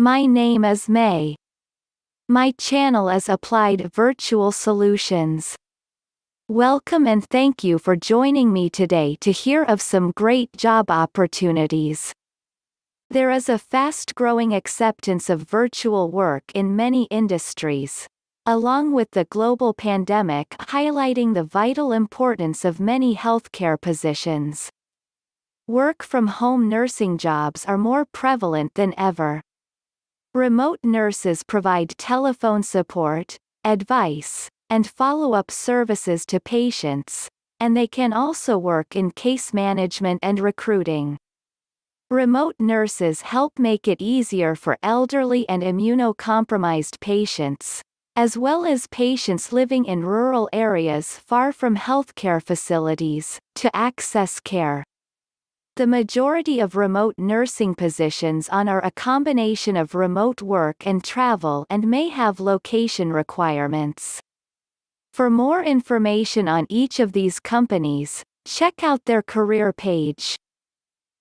My name is May. My channel is Applied Virtual Solutions. Welcome and thank you for joining me today to hear of some great job opportunities. There is a fast-growing acceptance of virtual work in many industries, along with the global pandemic highlighting the vital importance of many healthcare positions. Work-from-home nursing jobs are more prevalent than ever. Remote nurses provide telephone support, advice, and follow-up services to patients, and they can also work in case management and recruiting. Remote nurses help make it easier for elderly and immunocompromised patients, as well as patients living in rural areas far from healthcare facilities, to access care. The majority of remote nursing positions are a combination of remote work and travel and may have location requirements. For more information on each of these companies, check out their career page.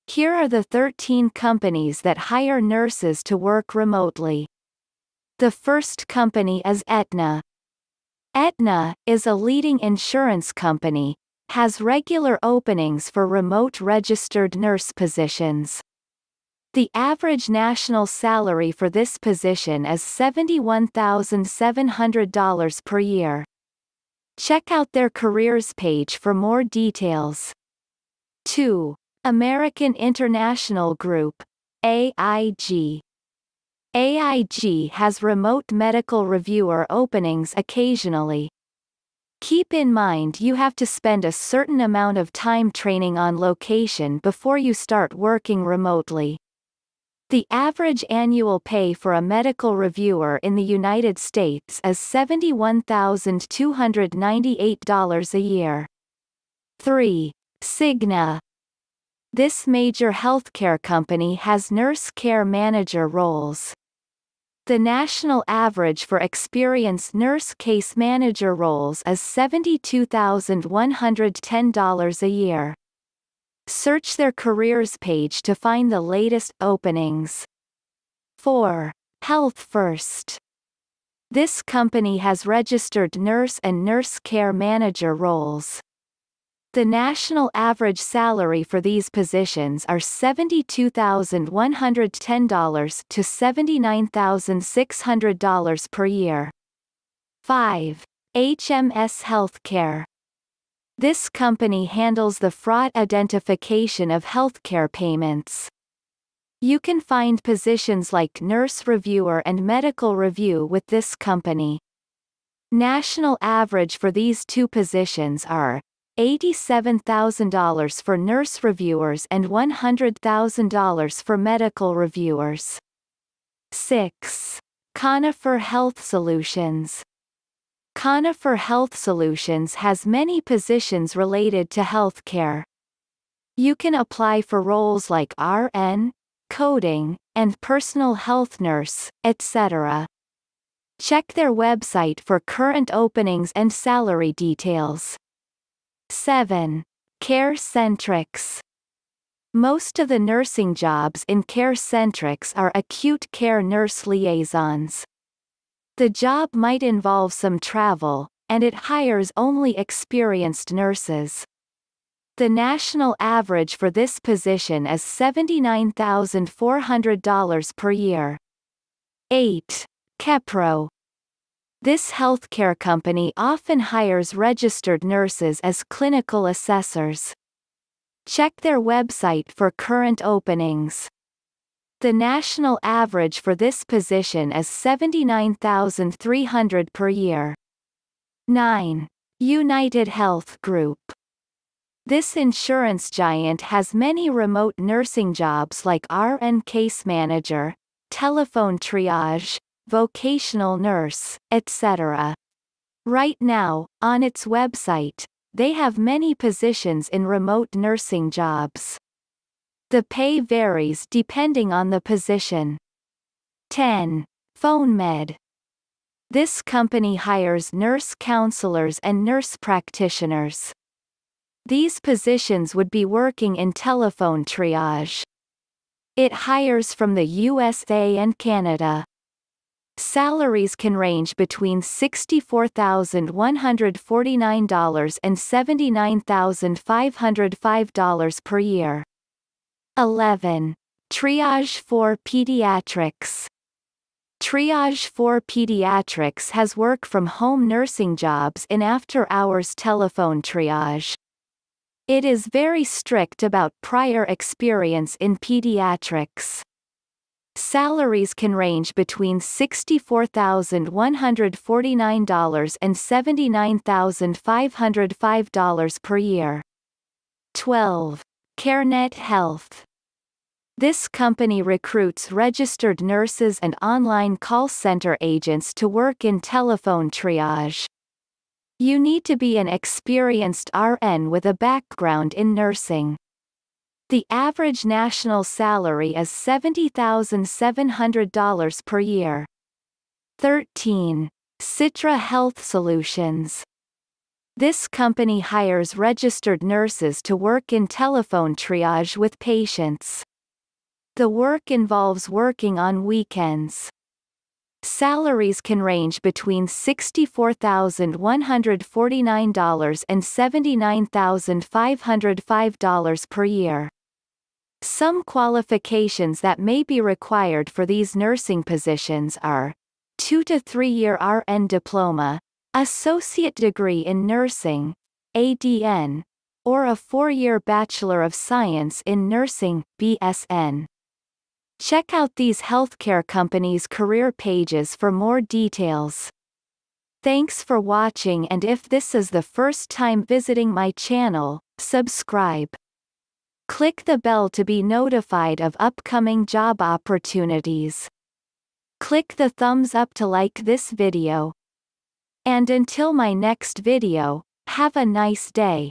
Here are the 13 companies that hire nurses to work remotely. The first company is Aetna. Aetna is a leading insurance company, has regular openings for remote registered nurse positions. The average national salary for this position is $71,700 per year. Check out their careers page for more details. 2. American International Group, AIG. AIG has remote medical reviewer openings occasionally. Keep in mind you have to spend a certain amount of time training on location before you start working remotely. The average annual pay for a medical reviewer in the United States is $71,298 a year. 3. Cigna. This major healthcare company has nurse care manager roles. The national average for experienced nurse case manager roles is $72,110 a year. Search their careers page to find the latest openings. 4. Healthfirst. This company has registered nurse and nurse care manager roles. The national average salary for these positions are $72,110 to $79,600 per year. 5. HMS Healthcare. This company handles the fraud identification of healthcare payments. You can find positions like nurse reviewer and medical review with this company. National average for these two positions are $87,000 for nurse reviewers and $100,000 for medical reviewers. 6. Conifer Health Solutions. Conifer Health Solutions has many positions related to healthcare. You can apply for roles like RN, coding, and personal health nurse, etc. Check their website for current openings and salary details. 7. Carecentrics. Most of the nursing jobs in Carecentrics are acute care nurse liaisons. The job might involve some travel, and it hires only experienced nurses. The national average for this position is $79,400 per year. 8. Kepro. This healthcare company often hires registered nurses as clinical assessors. Check their website for current openings. The national average for this position is $79,300 per year. 9. UnitedHealth Group. This insurance giant has many remote nursing jobs like RN case manager, telephone triage, vocational nurse, etc. Right now, on its website, they have many positions in remote nursing jobs. The pay varies depending on the position. 10. PhoneMed. This company hires nurse counselors and nurse practitioners. These positions would be working in telephone triage. It hires from the USA and Canada. Salaries can range between $64,149 and $79,505 per year. 11. Triage for Pediatrics. Triage for Pediatrics has work-from-home nursing jobs in after-hours telephone triage. It is very strict about prior experience in pediatrics. Salaries can range between $64,149 and $79,505 per year. 12. Carenet Health. This company recruits registered nurses and online call center agents to work in telephone triage. You need to be an experienced RN with a background in nursing. The average national salary is $70,700 per year. 13. Citra Health Solutions. This company hires registered nurses to work in telephone triage with patients. The work involves working on weekends. Salaries can range between $64,149 and $79,505 per year. Some qualifications that may be required for these nursing positions are 2 to 3 year RN diploma, associate degree in nursing, ADN, or a 4-year Bachelor of Science in Nursing, BSN. Check out these healthcare companies' career pages for more details. Thanks for watching, and if this is the first time visiting my channel, subscribe. Click the bell to be notified of upcoming job opportunities. Click the thumbs up to like this video. And until my next video, have a nice day.